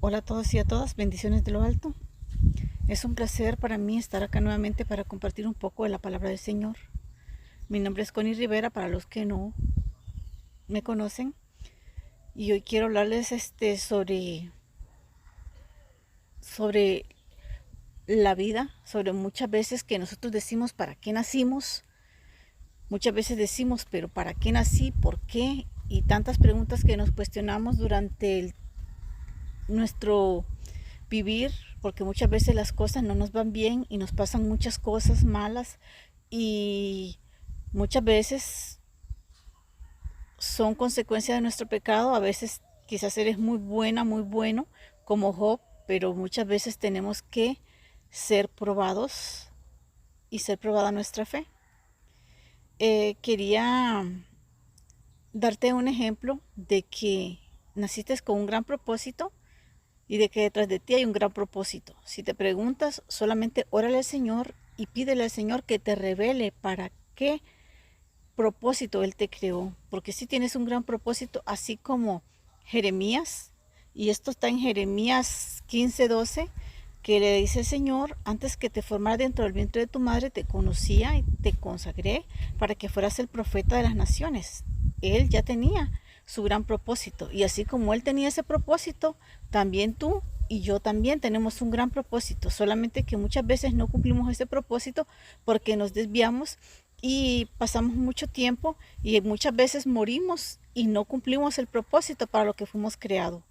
Hola a todos y a todas, bendiciones de lo alto. Es un placer para mí estar acá nuevamente para compartir un poco de la palabra del Señor. Mi nombre es Connie Rivera, para los que no me conocen. Y hoy quiero hablarles sobre la vida, sobre muchas veces que nosotros decimos para qué nacimos. Muchas veces decimos, pero ¿para qué nací? ¿Por qué? Y tantas preguntas que nos cuestionamos durante nuestro vivir, porque muchas veces las cosas no nos van bien y nos pasan muchas cosas malas y muchas veces son consecuencia de nuestro pecado. A veces quizás eres muy buena, muy bueno como Job, pero muchas veces tenemos que ser probados y ser probada nuestra fe. Quería darte un ejemplo de que naciste con un gran propósito y de que detrás de ti hay un gran propósito. Si te preguntas, solamente órale al Señor y pídele al Señor que te revele para qué propósito Él te creó. Porque si tienes un gran propósito, así como Jeremías, y esto está en Jeremías 15:12, que le dice el Señor: antes que te formara dentro del vientre de tu madre, te conocía y te consagré para que fueras el profeta de las naciones. Él ya tenía su gran propósito, y así como Él tenía ese propósito, también tú y yo también tenemos un gran propósito, solamente que muchas veces no cumplimos ese propósito porque nos desviamos y pasamos mucho tiempo y muchas veces morimos y no cumplimos el propósito para lo que fuimos creados.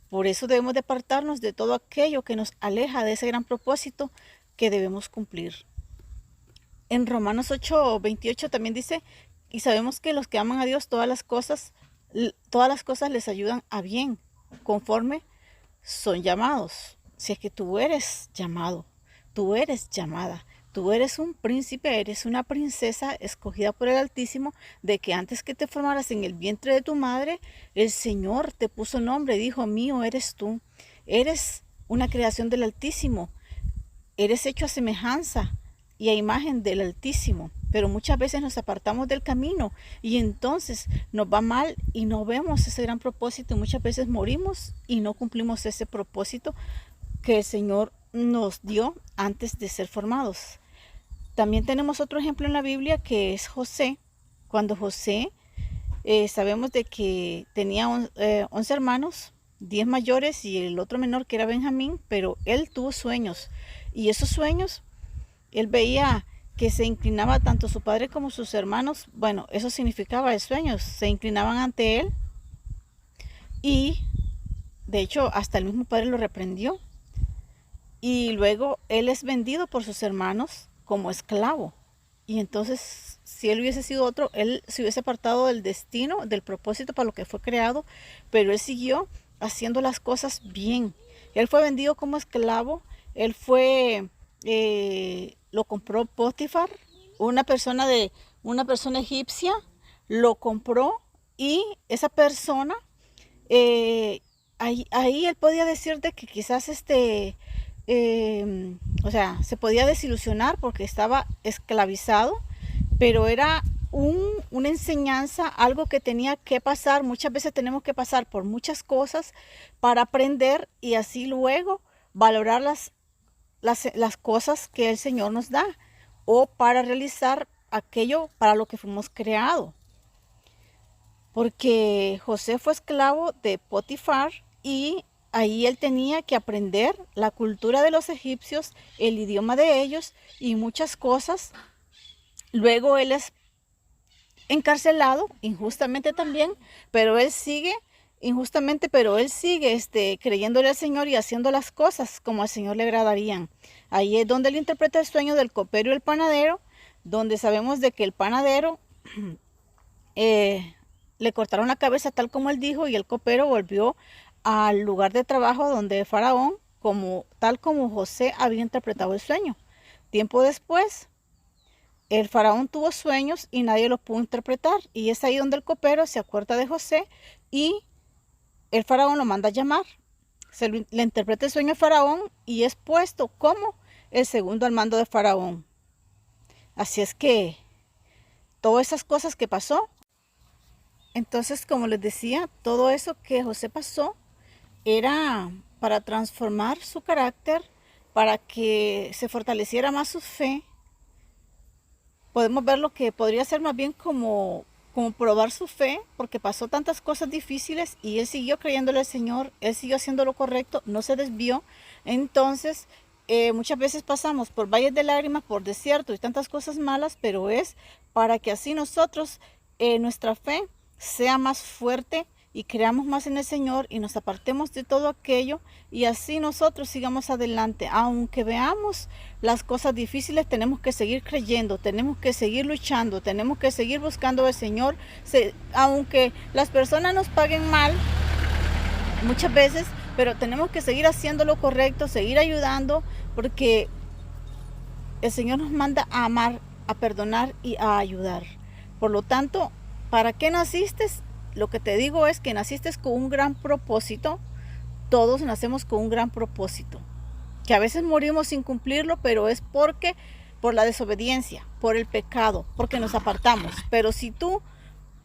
Por eso debemos de apartarnos de todo aquello que nos aleja de ese gran propósito que debemos cumplir. En Romanos 8:28 también dice: y sabemos que los que aman a Dios, todas las cosas les ayudan a bien, conforme son llamados. Si es que tú eres llamado, tú eres llamada, tú eres un príncipe, eres una princesa escogida por el Altísimo, de que antes que te formaras en el vientre de tu madre, el Señor te puso nombre, dijo: mío eres tú, eres una creación del Altísimo, eres hecho a semejanza y a imagen del Altísimo. Pero muchas veces nos apartamos del camino y entonces nos va mal y no vemos ese gran propósito, y muchas veces morimos y no cumplimos ese propósito que el Señor nos dio antes de ser formados. También tenemos otro ejemplo en la Biblia, que es José. Cuando José, sabemos de que tenía 11 hermanos, 10 mayores y el otro menor que era Benjamín, pero él tuvo sueños, y esos sueños él veía que se inclinaba tanto su padre como sus hermanos. Bueno, eso significaba el sueño, se inclinaban ante él, y de hecho hasta el mismo padre lo reprendió, y luego él es vendido por sus hermanos como esclavo. Y entonces, si él hubiese sido otro, él se hubiese apartado del destino, del propósito para lo que fue creado, pero él siguió haciendo las cosas bien. Él fue vendido como esclavo, lo compró Potifar, una persona egipcia, lo compró, y esa persona, ahí él podía decir de que quizás o sea, se podía desilusionar porque estaba esclavizado, pero era una enseñanza, algo que tenía que pasar. Muchas veces tenemos que pasar por muchas cosas para aprender y así luego valorar las cosas que el Señor nos da, o para realizar aquello para lo que fuimos creados. Porque José fue esclavo de Potifar, y ahí él tenía que aprender la cultura de los egipcios, el idioma de ellos y muchas cosas. Luego él es encarcelado injustamente también, pero él sigue creyéndole al Señor y haciendo las cosas como al Señor le agradarían. Ahí es donde él interpreta el sueño del copero y el panadero, donde sabemos de que el panadero le cortaron la cabeza tal como él dijo, y el copero volvió al lugar de trabajo donde Faraón, tal como José había interpretado el sueño. Tiempo después, el faraón tuvo sueños y nadie los pudo interpretar, y es ahí donde el copero se acuerda de José, y el faraón lo manda a llamar. Le interpreta el sueño al faraón y es puesto como el segundo al mando de faraón. Así es que todas esas cosas que pasó, entonces, como les decía, todo eso que José pasó era para transformar su carácter, para que se fortaleciera más su fe. Podemos ver lo que podría ser más bien como probar su fe, porque pasó tantas cosas difíciles y él siguió creyéndole al Señor, él siguió haciendo lo correcto, no se desvió. Entonces, muchas veces pasamos por valles de lágrimas, por desierto y tantas cosas malas, pero es para que así nosotros, nuestra fe sea más fuerte y creamos más en el Señor y nos apartemos de todo aquello y así nosotros sigamos adelante. Aunque veamos las cosas difíciles, tenemos que seguir creyendo, tenemos que seguir luchando, tenemos que seguir buscando al Señor. Aunque las personas nos paguen mal muchas veces, pero tenemos que seguir haciendo lo correcto, seguir ayudando, porque el Señor nos manda a amar, a perdonar y a ayudar. Por lo tanto, ¿para qué naciste? Lo que te digo es que naciste con un gran propósito. Todos nacemos con un gran propósito, que a veces morimos sin cumplirlo, pero es por la desobediencia, por el pecado, porque nos apartamos. Pero si tú,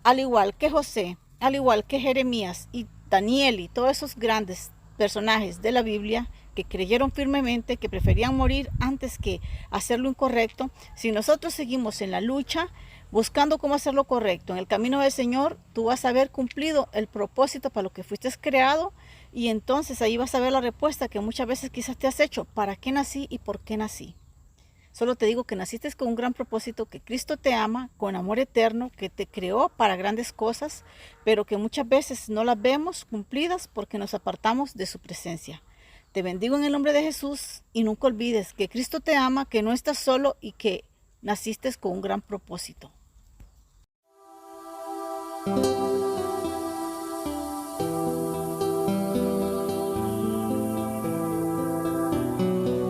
al igual que José, al igual que Jeremías y Daniel y todos esos grandes personajes de la Biblia que creyeron firmemente, que preferían morir antes que hacer lo incorrecto, si nosotros seguimos en la lucha, buscando cómo hacer lo correcto en el camino del Señor, tú vas a haber cumplido el propósito para lo que fuiste creado y entonces ahí vas a ver la respuesta que muchas veces quizás te has hecho: ¿para qué nací y por qué nací? Solo te digo que naciste con un gran propósito, que Cristo te ama con amor eterno, que te creó para grandes cosas, pero que muchas veces no las vemos cumplidas porque nos apartamos de su presencia. Te bendigo en el nombre de Jesús y nunca olvides que Cristo te ama, que no estás solo y que naciste con un gran propósito.